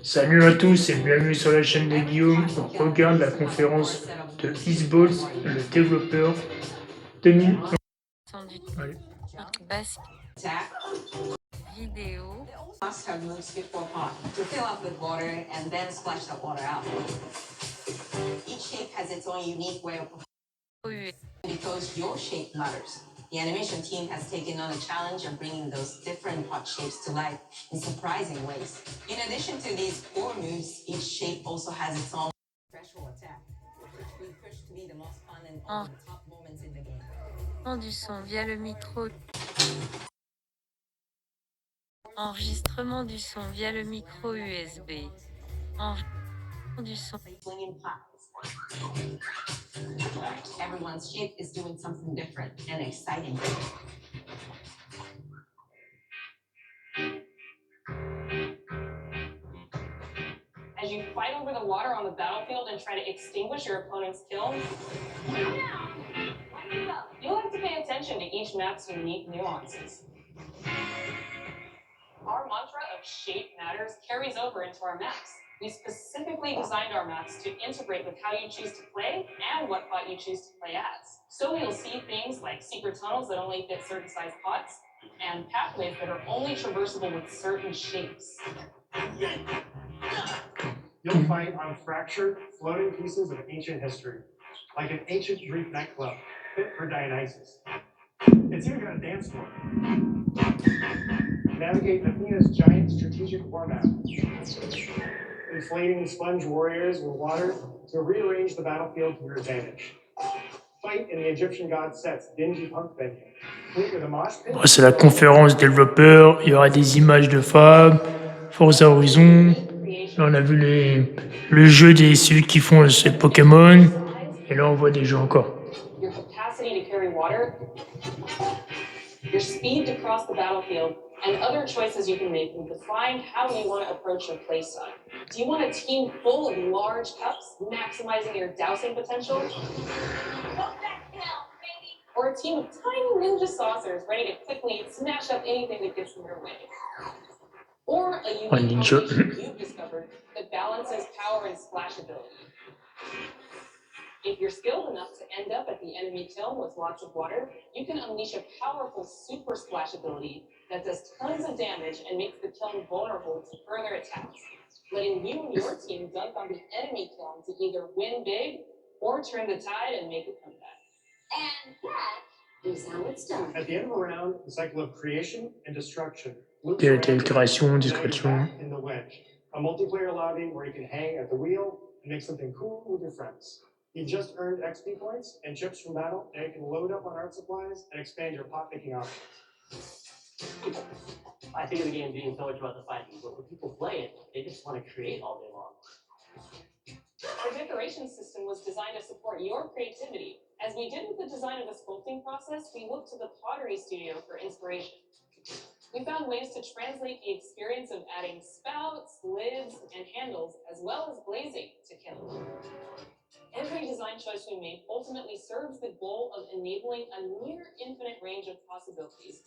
Salut à tous et bienvenue sur la chaîne de Guillaume. On regarde la conférence de Eastballs, le développeur 2000. Allez. Basse vidéo. Must have moves before pot to fill up with water and then splash that water out. Each shape has its own unique way of performing because your shape matters. The animation team has taken on a challenge of bringing those different pot shapes to life in surprising ways. In addition to these core moves, each shape also has its own special attack, which we push to be the most fun and over the top moments in the game. Du son via le micro. Enregistrement du son via le micro USB. Enregistrement du son. Everyone's shape is doing something different and exciting. As you fight over the water on the battlefield and try to extinguish your opponent's kiln, you'll have to pay attention to each map's unique nuances. Our mantra of shape matters carries over into our maps. We specifically designed our maps to integrate with how you choose to play and what pot you choose to play as. So you'll see things like secret tunnels that only fit certain size pots and pathways that are only traversable with certain shapes. You'll fight on fractured, floating pieces of ancient history, like an ancient Greek nightclub fit for Dionysus. It's even got a dance floor. Navigate Athena's giant strategic war map, inflating sponge warriors with water to rearrange the battlefield to your advantage. Fight in the Egyptian god Set's dingy punk venue. Bon, c'est la conférence développeur. Il y aura des images de femmes. Forza Horizon. Là, on a vu le jeu des celui qui font ces Pokémon. Et là, on voit des jeux encore. Your capacity to carry water, your speed to cross the battlefield, and other choices you can make will define how you want to approach your playstyle. Do you want a team full of large cups, maximizing your dousing potential? Or a team of tiny ninja saucers ready to quickly smash up anything that gets in your way? Or a unique combination you've discovered that balances power and splashability? If you're skilled enough to end up at the enemy kiln with lots of water, you can unleash a powerful super splash ability that does tons of damage and makes the kiln vulnerable to further attacks, letting you and your team dunk on the enemy kiln to either win big or turn the tide and make a comeback. And that is how it's done. At the end of a round, the cycle of creation and destruction. Itération, discrétion. In the wedge, a multiplayer lobby where you can hang at the wheel and make something cool with your friends. You just earned XP points and chips from battle, and you can load up on art supplies and expand your pot-picking options. I think of the game being so much about the fighting, but when people play it, they just want to create all day long. Our decoration system was designed to support your creativity. As we did with the design of the sculpting process, we looked to the pottery studio for inspiration. We found ways to translate the experience of adding spouts, lids, and handles, as well as glazing to Kiln. Every design choice we made ultimately serves the goal of enabling a near infinite range of possibilities.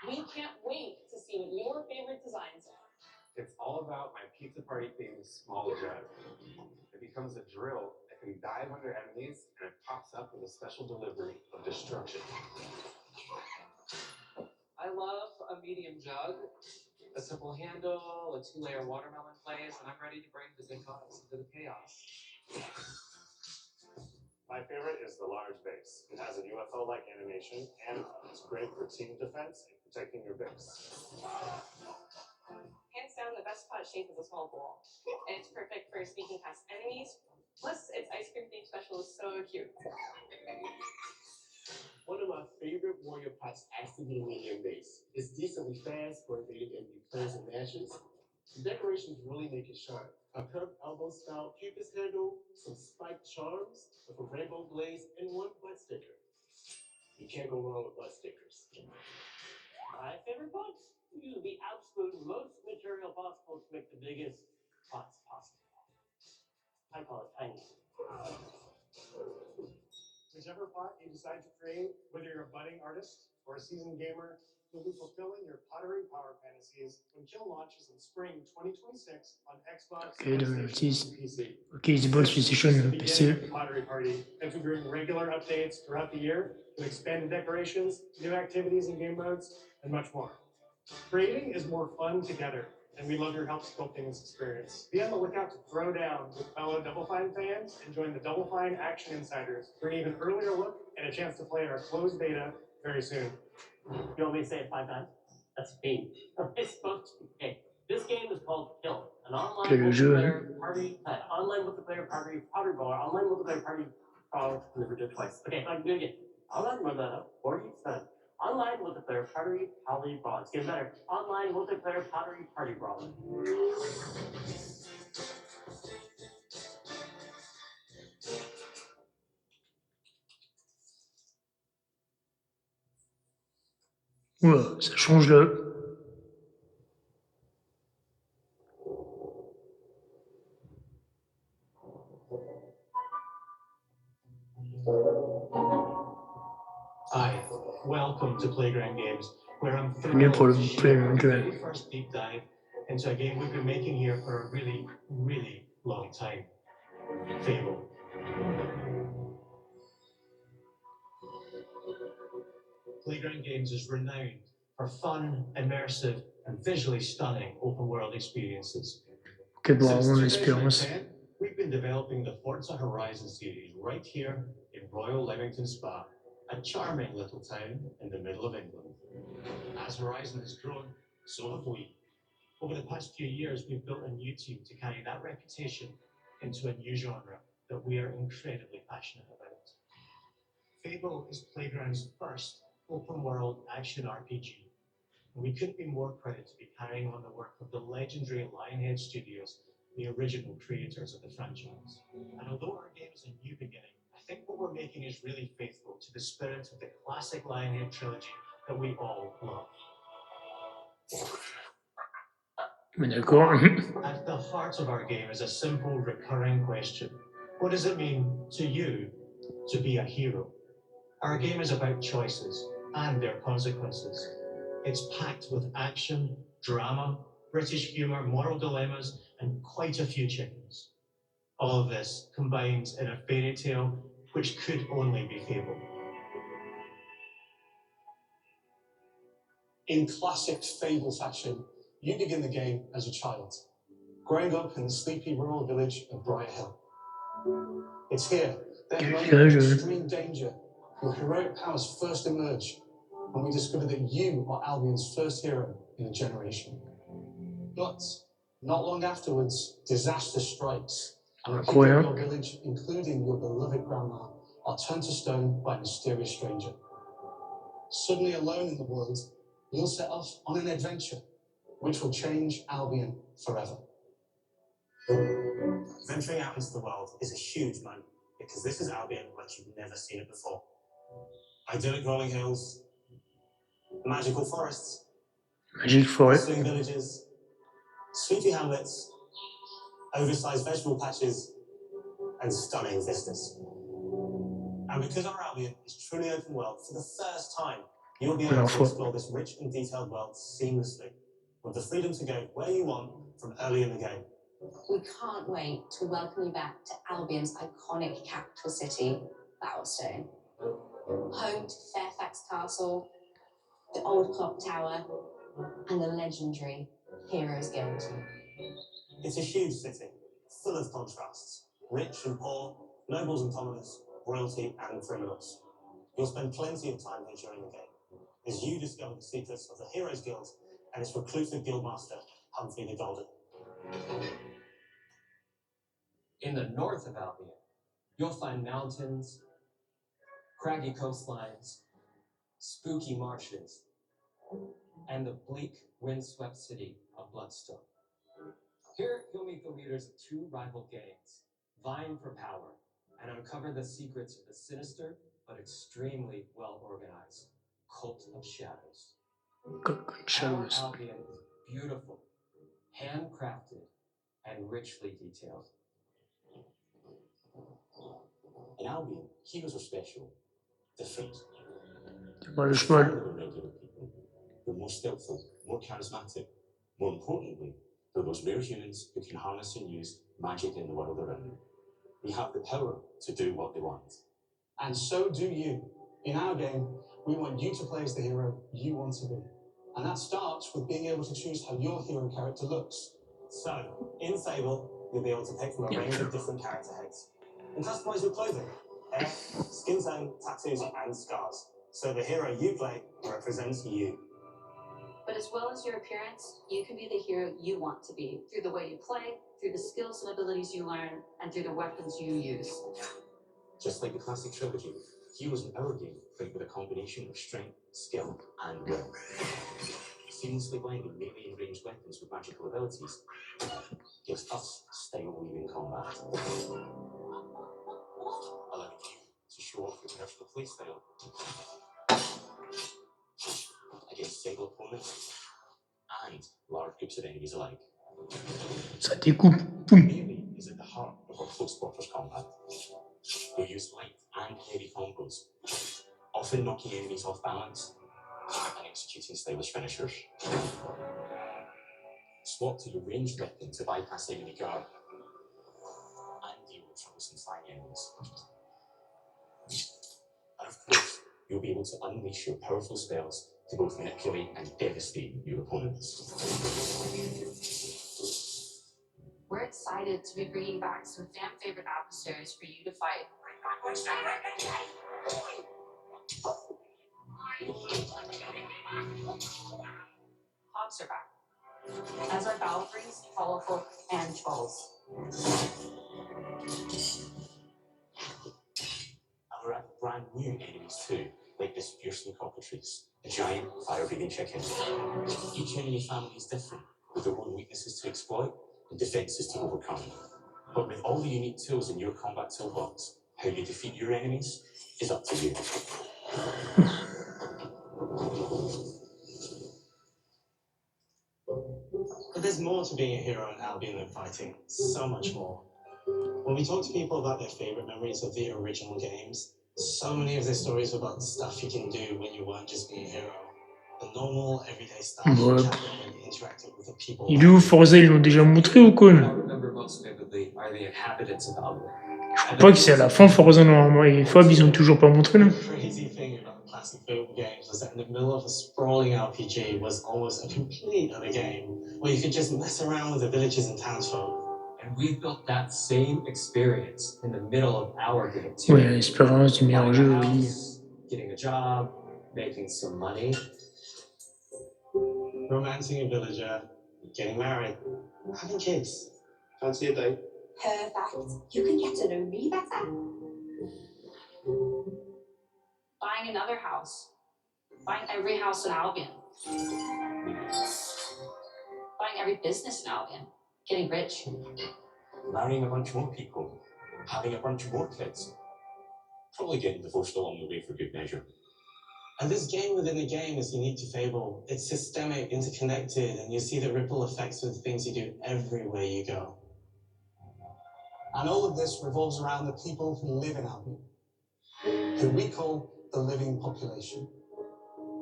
We can't wait to see what your favorite designs are. It's all about my pizza party themed small jug. It becomes a drill that can dive under enemies, and it pops up with a special delivery of destruction. I love a medium jug, a simple handle, a 2-layer watermelon glaze, and I'm ready to bring the good vibes into the chaos. My favorite is the large base. It has a UFO-like animation, and it's great for team defense and protecting your base. Hands down, the best pot shape is a small bowl, and it's perfect for sneaking past enemies. Plus, its ice cream themed special is so cute. One of my favorite warrior pots has to be the medium base. It's decently fast for evading enemy plays and matches. The decorations really make it shine. A curved elbow style cupid's handle, some spiked charms, with a rainbow glaze, and one butt sticker. You can't go wrong with butt stickers. My favorite pots use the absolute most material possible to make the biggest pots possible. I call it tiny. Whichever pot you decide to create, whether you're a budding artist or a seasoned gamer, you'll be fulfilling your pottery power fantasies when Kiln launches in spring 2026 on Xbox, Ok, PlayStation, 2026. and PC. Ok, Xbox, PlayStation, This is the PC. beginning of the Pottery Party, configuring regular updates throughout the year with expanded decorations, new activities and game modes, and much more. Creating is more fun together, and we love your help sculpting this experience. Be on the lookout to throw down with fellow Double Fine fans and join the Double Fine Action Insiders for an even earlier look and a chance to play in our closed beta very soon. You want me to say it 5 times? That's mean. It's supposed to be. Okay. This game is called Kiln, an online Quel est le jeu, hein? multiplayer party, online multiplayer party, pottery baller, online multiplayer party. Oh, never did it twice. Okay, I can do it again. Online multiplayer, 40%. Online multiplayer pottery brawl. It's getting better. Online multiplayer pottery party brawl. Oula, ça change là. Hi, welcome to Playground Games, where I'm Bienvenue pour thrilled le to share Playground our Game. very first deep dive into a game we've been making here for a really, really long time. Fable. Playground Games is renowned for fun, immersive, and visually stunning open-world experiences. Ok, bon, Since on l'espérance. 2010, we've been developing the Forza Horizon series right here in Royal Leamington Spa, a charming little town in the middle of England. As Horizon has grown, so have we. Over the past few years, we've built a new team to carry that reputation into a new genre that we are incredibly passionate about. Fable is Playground's first open-world action RPG, and we couldn't be more proud to be carrying on the work of the legendary Lionhead Studios, the original creators of the franchise. And although our game is a new beginning, I think what we're making is really faithful to the spirit of the classic Lionhead trilogy that we all love. Mais d'accord. At the heart of our game is a simple recurring question. What does it mean to you to be a hero? Our game is about choices and their consequences. It's packed with action, drama, British humour, moral dilemmas, and quite a few chickens. All of this combined in a fairy tale which could only be Fable. In classic Fable fashion, you begin the game as a child, growing up in the sleepy rural village of Briar Hill. It's here that in a moment of extreme danger, your heroic powers first emerge, and we discover that you are Albion's first hero in a generation. But not long afterwards, disaster strikes, and the people of your village, including your beloved grandma, are turned to stone by a mysterious stranger. Suddenly alone in the world, you'll set off on an adventure which will change Albion forever. Venturing out into the world is a huge moment because this is Albion like you've never seen it before. Idyllic rolling hills, magical forests, bustling villages, sleepy hamlets, oversized vegetable patches, and stunning vistas. And because our Albion is truly open world, for the first time, you'll be able to explore this rich and detailed world seamlessly, with the freedom to go where you want from early in the game. We can't wait to welcome you back to Albion's iconic capital city, Battlestone. Home to Fairfax Castle, the old clock tower, and the legendary Heroes Guild. It's a huge city, full of contrasts, rich and poor, nobles and commoners, royalty and criminals. You'll spend plenty of time here during the game, as you discover the secrets of the Heroes Guild and its reclusive guildmaster, Humphrey the Golden. In the north of Albion, you'll find mountains, craggy coastlines, spooky marshes, and the bleak, windswept city of Bloodstone. Here, you'll meet the leaders of two rival gangs, vying for power, and uncover the secrets of the sinister but extremely well-organized Cult of Shadows. Our Albion is beautiful, handcrafted, and richly detailed. In Albion, heroes are special. Different. Mal le cheval. Regular people. they're more skillful, more charismatic. More importantly, they're those rare humans who can harness and use magic in the world around them. They have the power to do what they want. And so do you. In our game, we want you to play as the hero you want to be. And that starts with being able to choose how your hero character looks. So, in Sable, you'll be able to pick from a range of different character heads and customize your clothing, hair, skin tone, tattoos, and scars. So the hero you play represents you. But as well as your appearance, you can be the hero you want to be through the way you play, through the skills and abilities you learn, and through the weapons you use. Just like the classic trilogy, heroes in our game fight with a combination of strength, skill, and will. Seamlessly blending melee and ranged weapons with magical abilities gives us style-weaving combat. Allowing you to show off your personal playstyle against stable opponents and large groups of enemies alike. Ça découpe. Boum. Melee is at the heart of our close quarters combat. We use light and heavy combos, often knocking enemies off balance and executing stylish finishers. Swap to your ranged weapon to bypass enemy guard and deal with troublesome flying enemies. And of course, you'll be able to unleash your powerful spells to both manipulate and devastate your opponents. We're excited to be bringing back some fan favorite adversaries for you to fight. Hogs are back, as are Balfries, Colorful, and Trolls. And we're at brand new enemies too, like this fearsome cockatrice, a giant fire-breathing chicken. Each enemy family is different, with their own weaknesses to exploit and defenses to overcome. But with all the unique tools in your combat toolbox, how you defeat your enemies is up to you. But there's more to being a hero in Albion than fighting. So much more. When we talk to people about their favorite memories of the original games, so many of their stories were about the stuff you can do when you weren't just being a hero. The normal, everyday stuff, Ouais. chatting and interacting with the people. Il est où Forza? Ils l'ont déjà montré ou quoi? What I remember most vividly are the inhabitants of Albion. Je crois pas que c'est à la fin Forza normalement. Et Fab, ils ont toujours pas montré là. The crazy thing about the classic Fable games was that in the middle of a sprawling RPG was almost a complete other game where you could just mess around with the villages and townsfolk. And we built that same experience in the middle of our game too. Ouais, l'expérience du meilleur Buying jeu, a oui. house, getting a job, making some money. Romancing a villager, getting married, having kids. Fancy a date? Perfect. You can get to know me better. Buying another house. Buying every house in Albion. Buying every business in Albion. Getting rich. Marrying a bunch more people, having a bunch more kids, probably getting divorced along the way for good measure. And this game within the game is unique to Fable. It's systemic, interconnected, and you see the ripple effects of the things you do everywhere you go. And all of this revolves around the people who live in Albion, who we call the living population.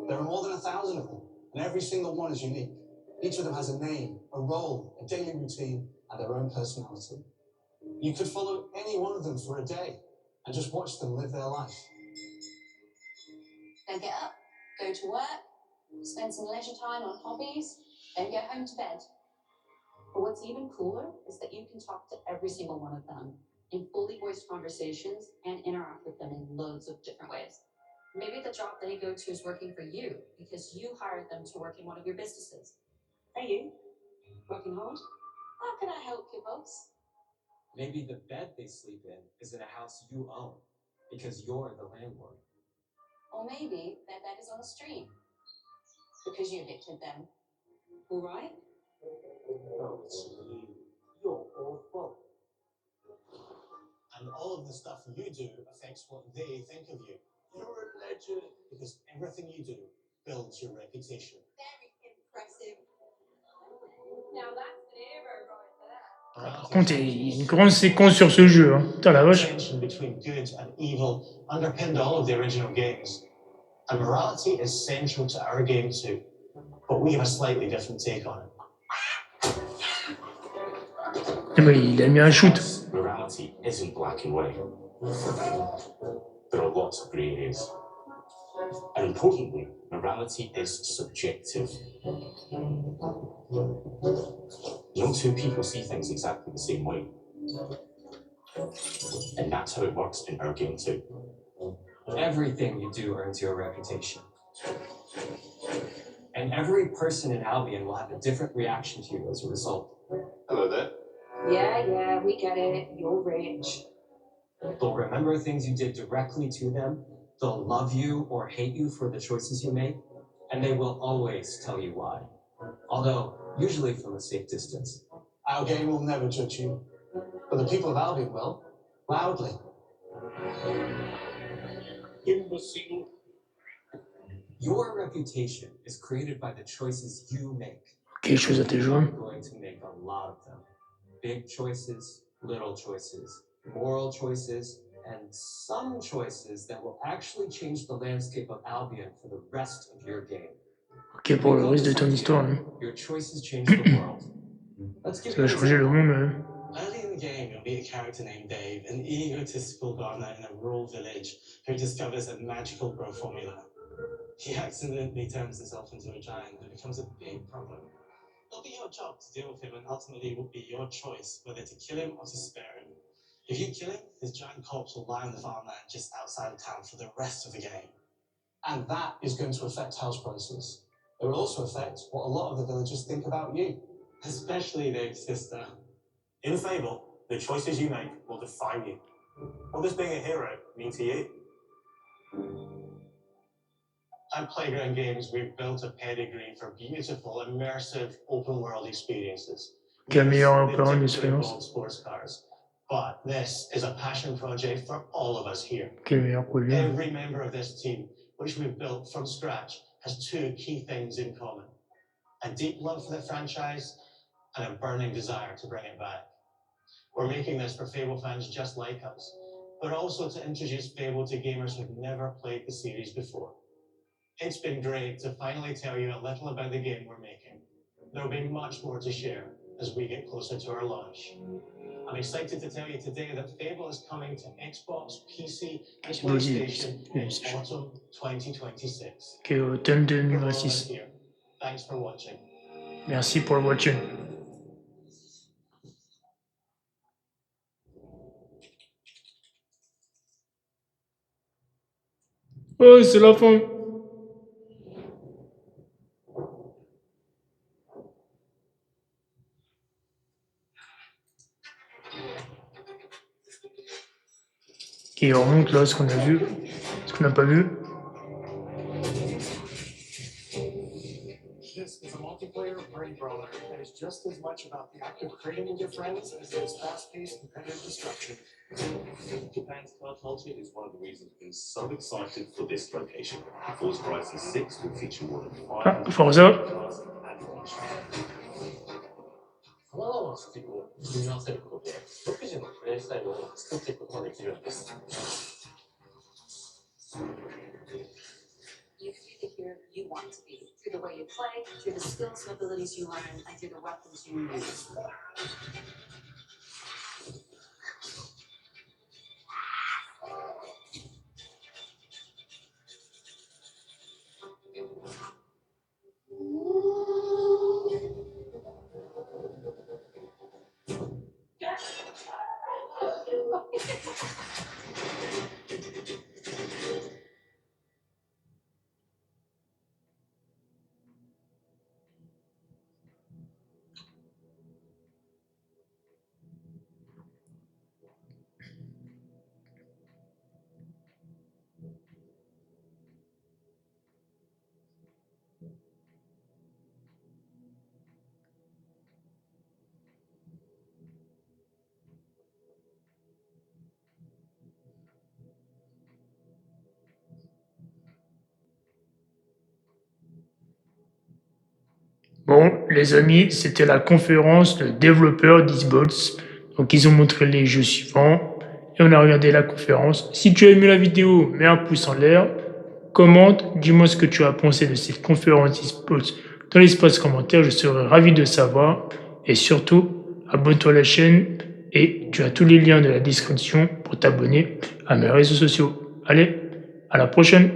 There are more than 1,000 of them, and every single one is unique. Each of them has a name, a role, a daily routine, and their own personality. You could follow any one of them for a day and just watch them live their life. Then get up, go to work, spend some leisure time on hobbies, then get home to bed. But what's even cooler is that you can talk to every single one of them in fully voiced conversations and interact with them in loads of different ways. Maybe the job they go to is working for you because you hired them to work in one of your businesses. Hey, you? Working hard? How can I help you, boss? Maybe the bed they sleep in is in a house you own because you're the landlord. Or maybe their bed is on the street because you evicted them. All right? Oh, it's you. You're awful. And all of the stuff you do affects what they think of you. You're a legend. Because everything you do builds your reputation. Very impressive. Now that's an hero right there. Par contre, il y a une grande séquence sur ce jeu. Hein. Putain la vache. Tension between good and evil underpinned all of the original games. And morality is central to our game too. we have a slightly different take on it. Mais il a mis un shoot. Morality isn't black and white. There are lots of grey areas. And importantly, morality is subjective. No two people see things exactly the same way. And that's how it works in our game too. Everything you do earns your reputation. And every person in Albion will have a different reaction to you as a result. Hello there. Yeah, we get it. You're rich. They'll remember things you did directly to them, they'll love you or hate you for the choices you made, and they will always tell you why. Although, usually from a safe distance. Our game will never judge you, but the people of Albion will, loudly. Imbecile. Your reputation is created by the choices you make. Ok, chose You're intelligente. going to make a lot of them. Big choices, little choices, moral choices, and some choices that will actually change the landscape of Albion for the rest of your game. Ok, pour le reste de ton histoire. Hein. Your choices change the world. Let's give Ça you va an changer le example. monde. Hein. Early in the game, you'll meet a character named Dave, an egotistical gardener in a rural village who discovers a magical grow formula. He accidentally turns himself into a giant and becomes a big problem. It'll be your job to deal with him, and ultimately it will be your choice whether to kill him or to spare him. If you kill him, his giant corpse will lie on the farmland just outside of town for the rest of the game. And that is going to affect house prices. It will also affect what a lot of the villagers think about you. Especially Dave's sister. In Fable, the choices you make will define you. What does being a hero mean to you? At Playground Games, we've built a pedigree for beautiful, immersive, open-world experiences. Quel meilleur Yes, parent they d'expérience. typically involve sports cars, but this is a passion project for all of us here. Quel meilleur projet. Every member of this team, which we've built from scratch, has two key things in common: a deep love for the franchise and a burning desire to bring it back. We're making this for Fable fans just like us, but also to introduce Fable to gamers who've never played the series before. It's been great to finally tell you a little about the game we're making. There'll be much more to share as we get closer to our launch. I'm excited to tell you today that Fable is coming to Xbox, PC, and PlayStation in autumn 2026. Ok, automne From all of us 2026. here, thanks for watching. Merci pour le watching. Oh, c'est la fin. Ok, on remonte là ce qu'on a vu, ce qu'on n'a pas vu. This is a multiplayer party brawler that is just as much about the act of creating with your friends as it is fast-paced competitive destruction. Japan's card culture is one of the reasons we've been so excited for this location. Forza Horizon 6 will feature more than 500 Forza. cars at launch. 様々なスキルを組み合わせることで、独自のプレイスタイルを作っていくことができるんです。You can be the hero you want to be through the way you play, through the skills and abilities you learn, and through the weapons you use. Bon, les amis, c'était la conférence de développeurs d'Xbox. Donc, ils ont montré les jeux suivants et on a regardé la conférence. Si tu as aimé la vidéo, mets un pouce en l'air, commente, dis-moi ce que tu as pensé de cette conférence d'Xbox dans l'espace commentaire, je serai ravi de savoir. Et surtout, abonne-toi à la chaîne et tu as tous les liens de la description pour t'abonner à mes réseaux sociaux. Allez, à la prochaine!